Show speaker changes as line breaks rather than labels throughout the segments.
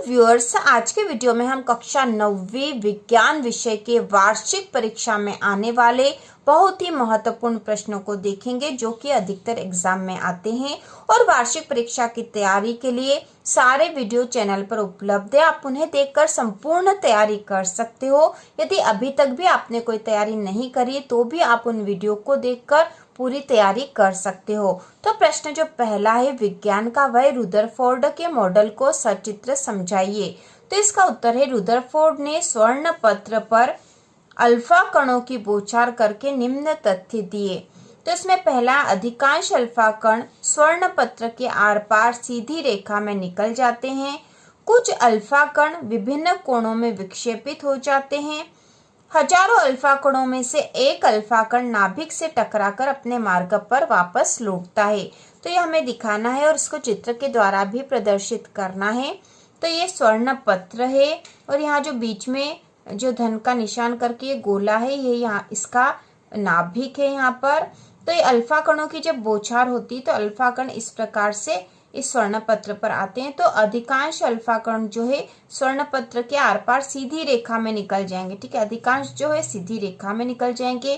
Viewers, आज के video में हम कक्षा 9वीं विज्ञान विषय के वार्षिक परीक्षा में आने वाले बहुत ही महत्वपूर्ण प्रश्नों को देखेंगे जो कि अधिकतर एग्जाम में आते हैं। और वार्षिक परीक्षा की तैयारी के लिए सारे वीडियो चैनल पर उपलब्ध है, आप उन्हें देखकर संपूर्ण तैयारी कर सकते हो। यदि अभी तक भी आपने कोई तैयारी नहीं करी तो भी आप उन वीडियो को देखकर पूरी तैयारी कर सकते हो। तो प्रश्न जो पहला है, विज्ञान का वह रुदरफोर्ड के मॉडल को सचित्र समझाइए। तो इसका उत्तर है, रुदरफोर्ड ने स्वर्ण पत्र पर अल्फा कणों की बौछार करके निम्न तथ्य दिए। तो इसमें पहला, अधिकांश अल्फा कण स्वर्ण पत्र के आर पार सीधी रेखा में निकल जाते हैं। कुछ अल्फा कण विभिन्न कोणों में विक्षेपित हो जाते हैं। हजारों अल्फा कणों में से एक अल्फा कण नाभिक से टकराकर अपने मार्ग पर वापस लौटता है। तो ये हमें दिखाना है और इसको चित्र के द्वारा भी प्रदर्शित करना है। तो ये स्वर्ण पत्र है और यहाँ जो बीच में जो धन का निशान करके ये गोला है, ये यहाँ इसका नाभिक है यहाँ पर। तो ये अल्फा कणों की जब बौछार होती है तो अल्फा कण इस प्रकार से इस स्वर्ण पत्र पर आते हैं। तो अधिकांश अल्फा कण जो है स्वर्ण पत्र के आर पार सीधी रेखा में निकल जाएंगे। ठीक है, अधिकांश जो है सीधी रेखा में निकल जाएंगे।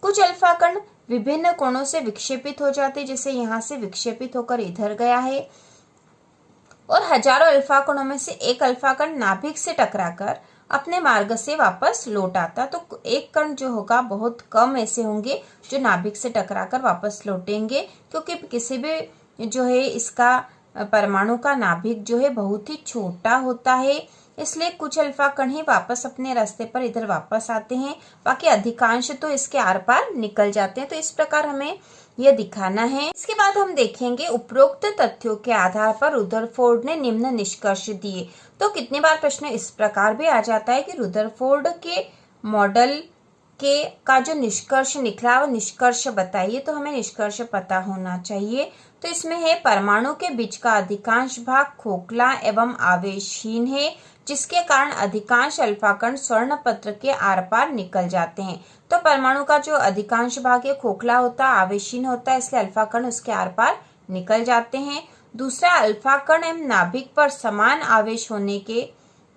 कुछ अल्फा कण विभिन्न कोणों से विक्षेपित हो जाते हैं, जैसे यहाँ से विक्षेपित होकर इधर गया है। और हजारों अल्फा कणों में से एक अल्फा कण नाभिक से टकराकर अपने मार्ग से वापस लौट आता। तो एक कण जो होगा बहुत कम ऐसे होंगे जो नाभिक से टकराकर वापस लौटेंगे, क्योंकि किसी भी जो है इसका परमाणु का नाभिक जो है बहुत ही छोटा होता है, इसलिए कुछ अल्फा कण ही वापस अपने रास्ते पर इधर वापस आते हैं, बाकी अधिकांश तो इसके आर पार निकल जाते हैं। तो इस प्रकार हमें यह दिखाना है। इसके बाद हम देखेंगे उपरोक्त तथ्यों के आधार पर रुदरफोर्ड ने निम्न निष्कर्ष दिए। तो कितनी बार प्रश्न इस प्रकार भी आ जाता है कि रुदरफोर्ड के मॉडल के का जो निष्कर्ष निकला वो निष्कर्ष बताइए। तो हमें निष्कर्ष पता होना चाहिए। तो इसमें है, परमाणु के बीच का अधिकांश भाग खोखला एवं आवेशहीन है, जिसके कारण अधिकांश अल्फा कण स्वर्ण पत्र के आर पार निकल जाते हैं। तो परमाणु का जो अधिकांश भाग है खोखला होता है, आवेशहीन होता है, इसलिए अल्फा कण उसके आर पार निकल जाते हैं। दूसरा, अल्फा कण एवं नाभिक पर समान आवेश होने के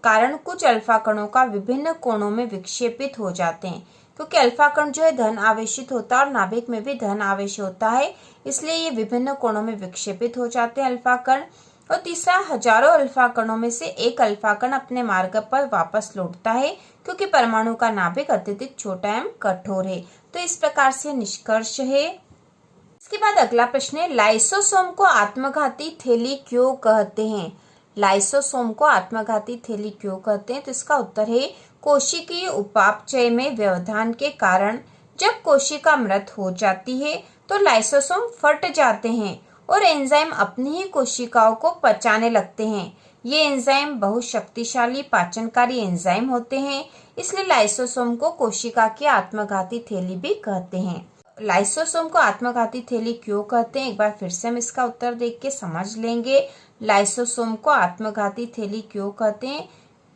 कारण कुछ अल्फा कणों का विभिन्न कोणों में विक्षेपित हो जाते हैं, क्योंकि अल्फा कण जो है धन आवेशित होता है और नाभिक में भी धन आवेश होता है, इसलिए ये विभिन्न कोणों में विक्षेपित हो जाते हैं अल्फा कण। और तीसरा, हजारों अल्फा कणों में से एक अल्फा कण अपने मार्ग पर वापस लौटता है, क्योंकि परमाणु का नाभिक अत्यधिक छोटा एवं कठोर है। तो इस प्रकार से निष्कर्ष है। इसके बाद अगला प्रश्न है, लाइसोसोम को आत्मघाती थैली क्यों कहते हैं? लाइसोसोम को आत्मघाती थैली क्यों कहते हैं? तो इसका उत्तर है, कोशिकीय उपापचय में व्यवधान के कारण जब कोशिका मृत हो जाती है तो लाइसोसोम फट जाते हैं और एंजाइम अपनी ही कोशिकाओं को पचाने लगते हैं। ये एंजाइम बहुत शक्तिशाली पाचनकारी एंजाइम होते हैं, इसलिए लाइसोसोम को कोशिका की आत्मघाती थैली भी कहते हैं। लाइसोसोम को आत्मघाती थैली क्यों कहते हैं, एक बार फिर से हम इसका उत्तर देख के समझ लेंगे। लाइसोसोम को आत्मघाती थैली क्यों कहते हैं?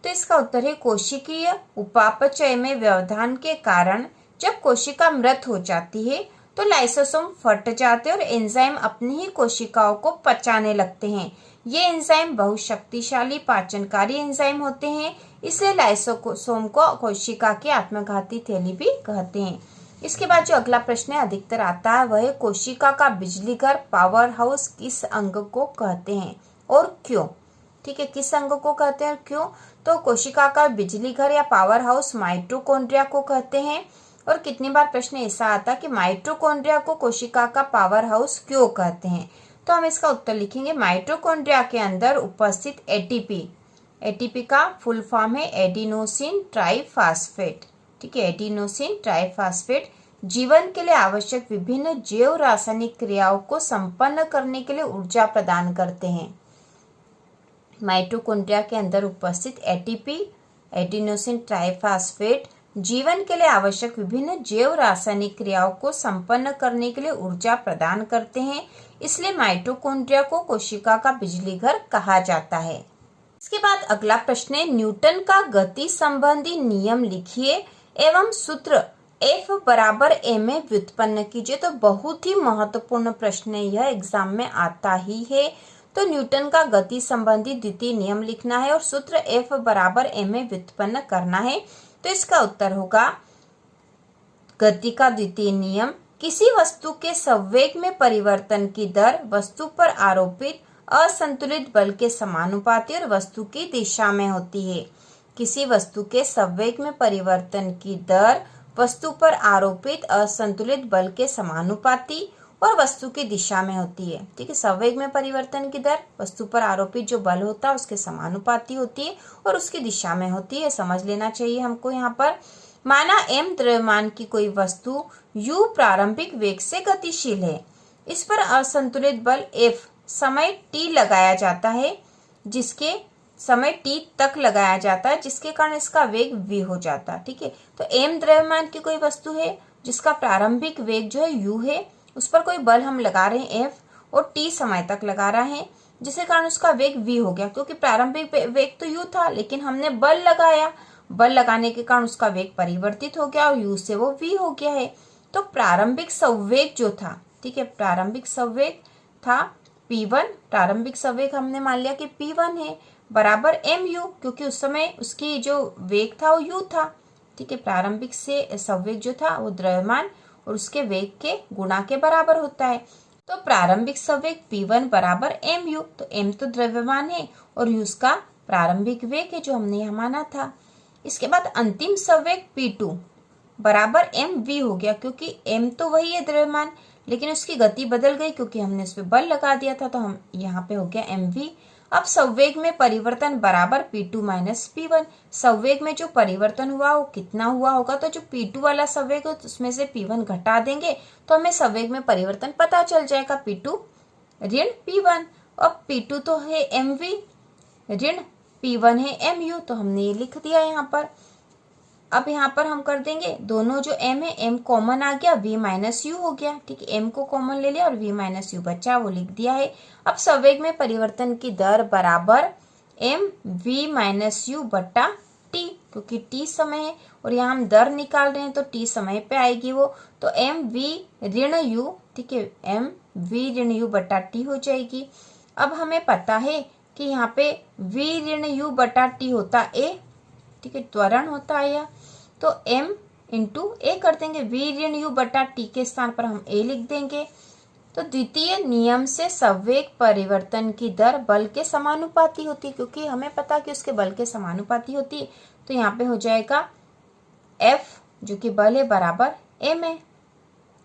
तो इसका उत्तर है, कोशिकीय उपापचय में व्यवधान के कारण जब कोशिका मृत हो जाती है तो लाइसोसोम फट जाते हैं और एंजाइम अपनी ही कोशिकाओं को पचाने लगते हैं। ये एंजाइम बहुत शक्तिशाली पाचनकारी एंजाइम होते हैं, इसलिए लाइसोसोम को कोशिका की आत्मघाती थैली भी कहते हैं। इसके बाद जो अगला प्रश्न अधिकतर आता है वह है, कोशिका का बिजली घर पावर हाउस किस अंग को कहते हैं और क्यों? ठीक है, किस अंग को कहते हैं और क्यों? तो कोशिका का बिजली घर या पावर हाउस माइटोकॉन्ड्रिया को कहते हैं। और कितनी बार प्रश्न ऐसा आता कि माइटोकॉन्ड्रिया को कोशिका का पावर हाउस क्यों कहते हैं? तो हम इसका उत्तर लिखेंगे, माइटोकॉन्ड्रिया के अंदर उपस्थित एटीपी का फुल फॉर्म है एडिनोसिन ट्राइफॉस्फेट। ठीक है, एडिनोसिन ट्राइफॉस्फेट जीवन के लिए आवश्यक विभिन्न जैव रासायनिक क्रियाओं को संपन्न करने के लिए ऊर्जा प्रदान करते हैं। माइटोकॉन्ड्रिया के अंदर उपस्थित एटीपी एडिनोसिन ट्राइफॉस्फेट जीवन के लिए आवश्यक विभिन्न जैव रासायनिक क्रियाओं को संपन्न करने के लिए ऊर्जा प्रदान करते हैं, इसलिए माइटोकॉन्ड्रिया को कोशिका का बिजली घर कहा जाता है। इसके बाद अगला प्रश्न है, न्यूटन का गति संबंधी नियम लिखिए एवं सूत्र F बराबर a में व्युत्पन्न कीजिए। तो बहुत ही महत्वपूर्ण प्रश्न है, यह एग्जाम में आता ही है। तो न्यूटन का गति संबंधी द्वितीय नियम लिखना है और सूत्र F बराबर ma व्युत्पन्न करना है। तो इसका उत्तर होगा गति का द्वितीय नियम, किसी वस्तु के संवेग में परिवर्तन की दर वस्तु पर आरोपित असंतुलित बल के समानुपाती और वस्तु की दिशा में होती है। किसी वस्तु के संवेग में परिवर्तन की दर वस्तु पर आरोपित असंतुलित बल के समानुपाती और वस्तु की दिशा में होती है। ठीक है, संवेग में परिवर्तन की दर वस्तु पर आरोपित जो बल होता है उसके समानुपाती होती है और उसकी दिशा में होती है। समझ लेना चाहिए हमको यहाँ पर। माना m द्रव्यमान की कोई वस्तु u प्रारंभिक वेग से गतिशील है। इस पर असंतुलित बल F समय t लगाया जाता है, जिसके समय t तक लगाया जाता है, जिसके कारण इसका वेग v हो जाता है। ठीक है, तो m द्रव्यमान की कोई वस्तु है जिसका प्रारंभिक वेग जो है u है, उस पर कोई बल हम लगा रहे हैं F और t समय तक लगा रहे हैं, जिसके कारण उसका वेग v हो गया। क्योंकि प्रारंभिक वेग तो u था, लेकिन हमने बल लगाया, बल लगाने के कारण उसका वेग परिवर्तित हो गया और u से वो v हो गया है। तो प्रारंभिक संवेग जो था, ठीक है, प्रारंभिक संवेग था p1, प्रारंभिक संवेग हमने मान लिया कि p1 है, बराबर mu, क्योंकि उस समय उसकी जो वेग था वो u था। ठीक है, प्रारंभिक से संवेग जो था वो द्रव्यमान और उसके वेग के गुणा के बराबर होता है। तो प्रारंभिक संवेग p1 बराबर mu, तो m तो द्रव्यमान है और u उसका प्रारंभिक वेग है जो हमने यहाँ माना था। इसके बाद अंतिम संवेग p2 बराबर mv हो गया, क्योंकि m तो वही है द्रव्यमान, लेकिन उसकी गति बदल गई क्योंकि हमने उस पर बल लगा दिया था, तो हम यहाँ पे हो गया mv। अब संवेग में परिवर्तन बराबर p2 माइनस p1। संवेग में जो परिवर्तन हुआ वो कितना हुआ होगा, तो जो p2 वाला संवेग है उसमें से p1 घटा देंगे तो हमें संवेग में परिवर्तन पता चल जाएगा, p2 ऋण p1। अब p2 तो है mv ऋण p1 है mu, तो हमने ये लिख दिया यहाँ पर। अब यहाँ पर हम कर देंगे दोनों जो m है, m कॉमन आ गया, v माइनस यू हो गया। ठीक है, m को कॉमन ले लिया और v माइनस यू बचा, वो लिख दिया है। अब संवेग में परिवर्तन की दर बराबर m v माइनस यू बटा t, क्योंकि t समय है और यहाँ हम दर निकाल रहे हैं तो t समय पे आएगी वो, तो m v ऋण u, ठीक है, m v ऋण u बटा t हो जाएगी। अब हमें पता है कि यहाँ पे v ऋण u बटा t होता a, ठीक है, त्वरण होता है यह, तो m इंटू a कर देंगे। v ऋण u बटा t के स्थान पर हम a लिख देंगे। तो द्वितीय नियम से संवेग परिवर्तन की दर बल के समानुपाती होती, क्योंकि हमें पता कि उसके बल के समानुपाती होती, तो यहाँ पे हो जाएगा F जो कि बल है बराबर ma।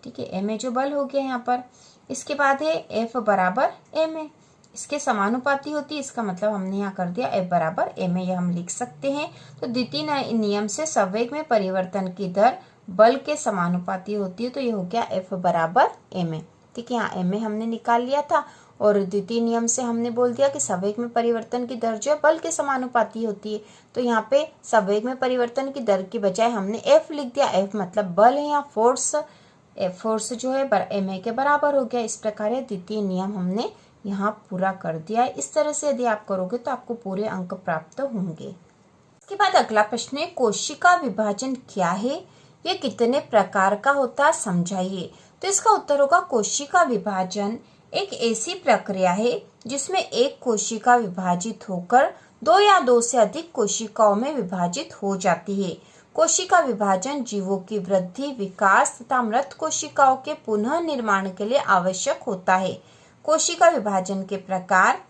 ठीक है, ma जो बल हो गया यहाँ पर। इसके बाद है F बराबर ma, इसके समानुपाती होती है, इसका मतलब हमने यहाँ कर दिया F बराबर ma, यह हम लिख सकते हैं। तो द्वितीय नियम से संवेग में परिवर्तन की दर बल के समानुपाती होती है, तो ये हो गया F बराबर ma। ठीक है, यहाँ ma हमने निकाल लिया था और द्वितीय नियम से हमने बोल दिया कि संवेग में परिवर्तन की दर जो है बल के समानुपाती होती है, तो यहाँ पे संवेग में परिवर्तन की दर की बजाय हमने F लिख दिया। F मतलब बल है, यहाँ फोर्स जो है ma के बराबर हो गया। इस प्रकार द्वितीय नियम हमने यहाँ पूरा कर दिया है। इस तरह से यदि आप करोगे तो आपको पूरे अंक प्राप्त होंगे। इसके बाद अगला प्रश्न है, कोशिका विभाजन क्या है, यह कितने प्रकार का होता है, समझाइए। तो इसका उत्तर होगा कोशिका विभाजन एक ऐसी प्रक्रिया है जिसमें एक कोशिका विभाजित होकर दो या दो से अधिक कोशिकाओं में विभाजित हो जाती है। कोशिका विभाजन जीवों की वृद्धि, विकास तथा मृत कोशिकाओं के पुनः निर्माण के लिए आवश्यक होता है। कोशिका विभाजन के प्रकार,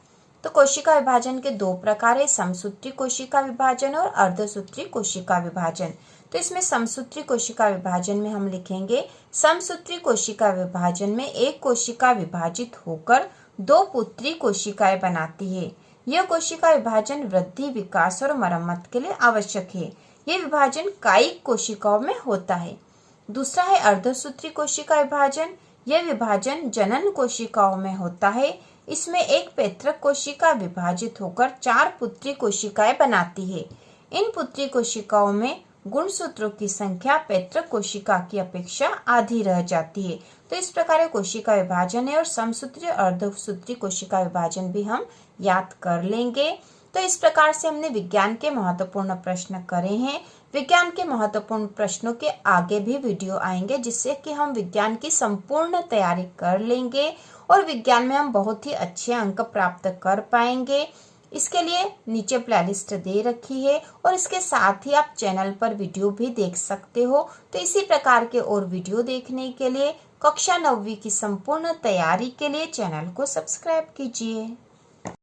तो कोशिका विभाजन के दो प्रकार है, समसूत्री कोशिका विभाजन और अर्धसूत्री कोशिका विभाजन। तो इसमें समसूत्री कोशिका विभाजन में हम लिखेंगे, समसूत्री कोशिका विभाजन में एक कोशिका विभाजित होकर दो पुत्री कोशिकाएं बनाती है। यह कोशिका विभाजन वृद्धि, विकास और मरम्मत के लिए आवश्यक है। यह विभाजन कायिक कोशिकाओं में होता है। दूसरा है अर्धसूत्री कोशिका विभाजन। यह विभाजन जनन कोशिकाओं में होता है। इसमें एक पैतृक कोशिका विभाजित होकर चार पुत्री कोशिकाएं बनाती है। इन पुत्री कोशिकाओं में गुणसूत्रों की संख्या पैतृक कोशिका की अपेक्षा आधी रह जाती है। तो इस प्रकार कोशिका विभाजन है और समसूत्री और अर्धसूत्री कोशिका विभाजन भी हम याद कर लेंगे। तो इस प्रकार से हमने विज्ञान के महत्वपूर्ण प्रश्न करे हैं। विज्ञान के महत्वपूर्ण प्रश्नों के आगे भी वीडियो आएंगे, जिससे कि हम विज्ञान की संपूर्ण तैयारी कर लेंगे और विज्ञान में हम बहुत ही अच्छे अंक प्राप्त कर पाएंगे। इसके लिए नीचे प्लेलिस्ट दे रखी है और इसके साथ ही आप चैनल पर वीडियो भी देख सकते हो। तो इसी प्रकार के और वीडियो देखने के लिए कक्षा 9वीं की संपूर्ण तैयारी के लिए चैनल को सब्सक्राइब कीजिए।